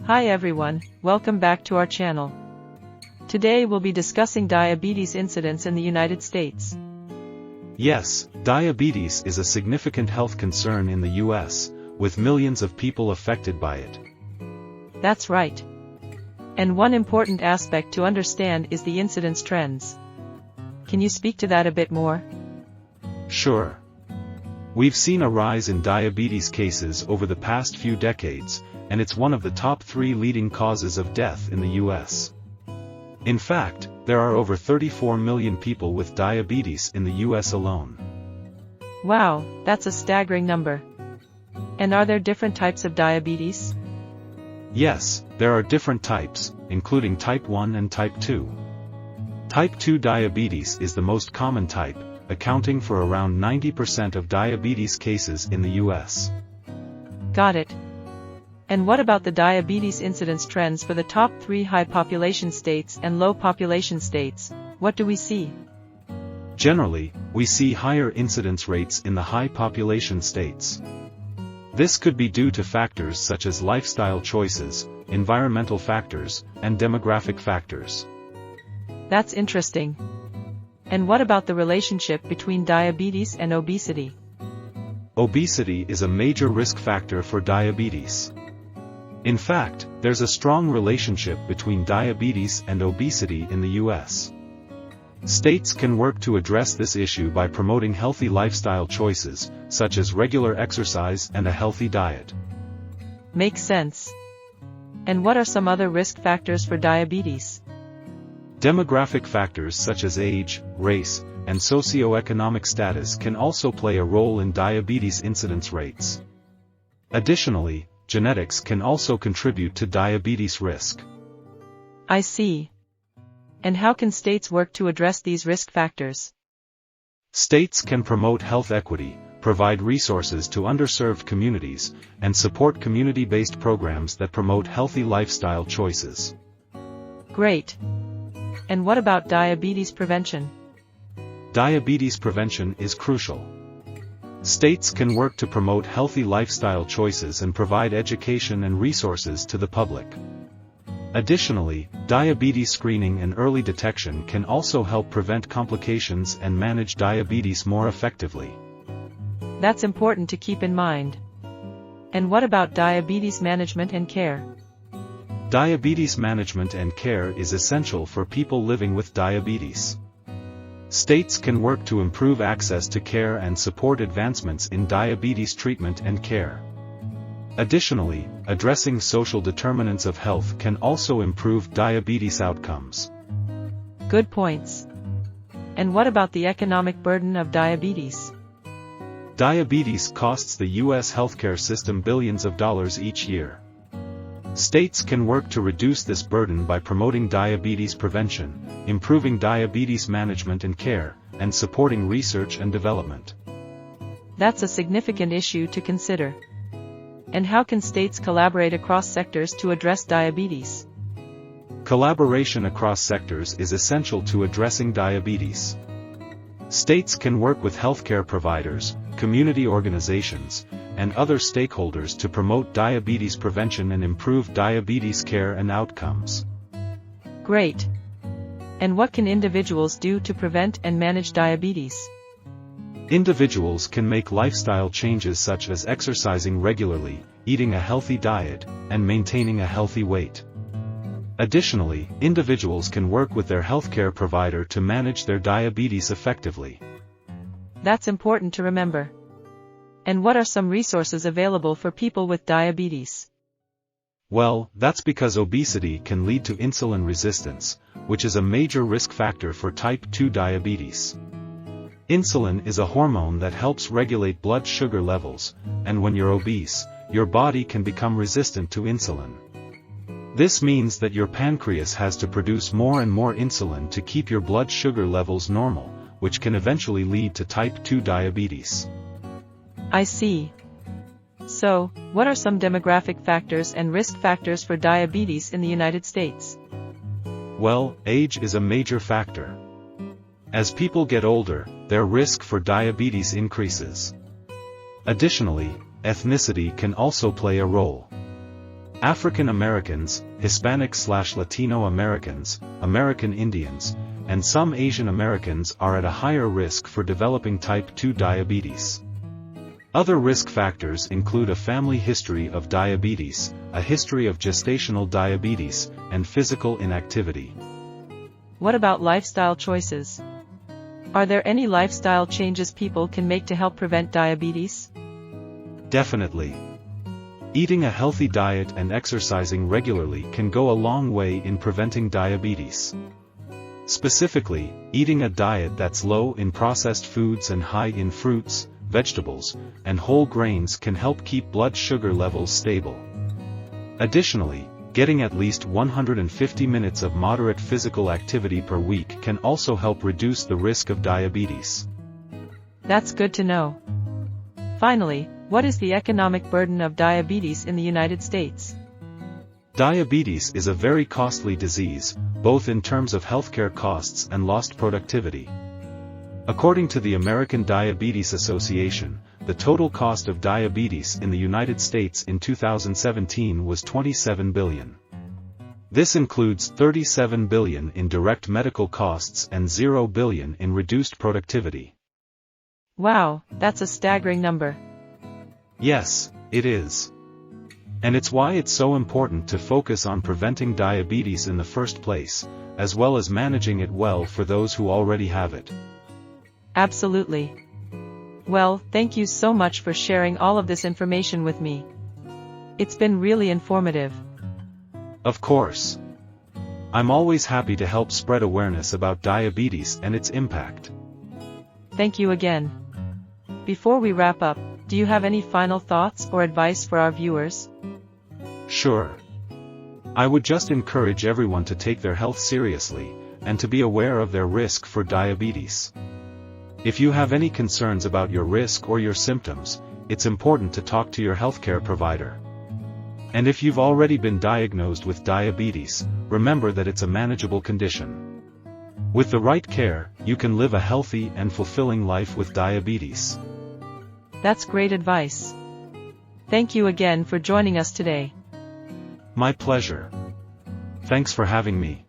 Hi everyone, welcome back to our channel. Today we'll be discussing diabetes incidence in the United States. Yes, diabetes is a significant health concern in the US, with millions of people affected by it. That's right. And one important aspect to understand is the incidence trends. Can you speak to that a bit more? Sure. We've seen a rise in diabetes cases over the past few decades, and it's one of the top 3 leading causes of death in the US. In fact, there are over 34 million people with diabetes in the US alone. Wow, that's a staggering number. And are there different types of diabetes? Yes, there are different types, including type 1 and type 2. Type 2 diabetes is the most common type, accounting for around 90% of diabetes cases in the US. Got it. And what about the diabetes incidence trends for the top 3 high population states and low population states? What do we see? Generally, we see higher incidence rates in the high population states. This could be due to factors such as lifestyle choices, environmental factors, and demographic factors. That's interesting. And what about the relationship between diabetes and obesity? Obesity is a major risk factor for diabetes. In fact, there's a strong relationship between diabetes and obesity in the US. States can work to address this issue by promoting healthy lifestyle choices, such as regular exercise and a healthy diet. Makes sense. And what are some other risk factors for diabetes? Demographic factors such as age, race, and socioeconomic status can also play a role in diabetes incidence rates. Additionally, genetics can also contribute to diabetes risk. I see. And how can states work to address these risk factors? States can promote health equity, provide resources to underserved communities, and support community-based programs that promote healthy lifestyle choices. Great. And what about diabetes prevention? Diabetes prevention is crucial. States can work to promote healthy lifestyle choices and provide education and resources to the public. Additionally, diabetes screening and early detection can also help prevent complications and manage diabetes more effectively. That's important to keep in mind. And what about diabetes management and care? Diabetes management and care is essential for people living with diabetes. States can work to improve access to care and support advancements in diabetes treatment and care. Additionally, addressing social determinants of health can also improve diabetes outcomes. Good points. And what about the economic burden of diabetes? Diabetes costs the US healthcare system billions of dollars each year. States can work to reduce this burden by promoting diabetes prevention, improving diabetes management and care, and supporting research and development. That's a significant issue to consider. And how can states collaborate across sectors to address diabetes? Collaboration across sectors is essential to addressing diabetes. States can work with healthcare providers, community organizations, and other stakeholders to promote diabetes prevention and improve diabetes care and outcomes. Great. And what can individuals do to prevent and manage diabetes? Individuals can make lifestyle changes such as exercising regularly, eating a healthy diet, and maintaining a healthy weight. Additionally, individuals can work with their healthcare provider to manage their diabetes effectively. That's important to remember. And what are some resources available for people with diabetes? Well, that's because obesity can lead to insulin resistance, which is a major risk factor for type 2 diabetes. Insulin is a hormone that helps regulate blood sugar levels, and when you're obese, your body can become resistant to insulin. This means that your pancreas has to produce more and more insulin to keep your blood sugar levels normal, which can eventually lead to type 2 diabetes. I see. So, what are some demographic factors and risk factors for diabetes in the United States? Well, age is a major factor. As people get older, their risk for diabetes increases. Additionally, ethnicity can also play a role. African Americans, Hispanic/Latino Americans, American Indians, and some Asian Americans are at a higher risk for developing type 2 diabetes. Other risk factors include a family history of diabetes, a history of gestational diabetes, and physical inactivity. What about lifestyle choices? Are there any lifestyle changes people can make to help prevent diabetes? Definitely. Eating a healthy diet and exercising regularly can go a long way in preventing diabetes. Specifically, eating a diet that's low in processed foods and high in fruits, vegetables, and whole grains can help keep blood sugar levels stable. Additionally, getting at least 150 minutes of moderate physical activity per week can also help reduce the risk of diabetes. That's good to know. Finally, what is the economic burden of diabetes in the United States? Diabetes is a very costly disease, both in terms of healthcare costs and lost productivity. According to the American Diabetes Association, the total cost of diabetes in the United States in 2017 was $27 billion. This includes $37 billion in direct medical costs and $0 billion in reduced productivity. Wow, that's a staggering number. Yes, it is. And it's why it's so important to focus on preventing diabetes in the first place, as well as managing it well for those who already have it. Absolutely. Well, thank you so much for sharing all of this information with me. It's been really informative. Of course. I'm always happy to help spread awareness about diabetes and its impact. Thank you again. Before we wrap up, do you have any final thoughts or advice for our viewers? Sure. I would just encourage everyone to take their health seriously, and to be aware of their risk for diabetes. If you have any concerns about your risk or your symptoms, it's important to talk to your healthcare provider. And if you've already been diagnosed with diabetes, remember that it's a manageable condition. With the right care, you can live a healthy and fulfilling life with diabetes. That's great advice. Thank you again for joining us today. My pleasure. Thanks for having me.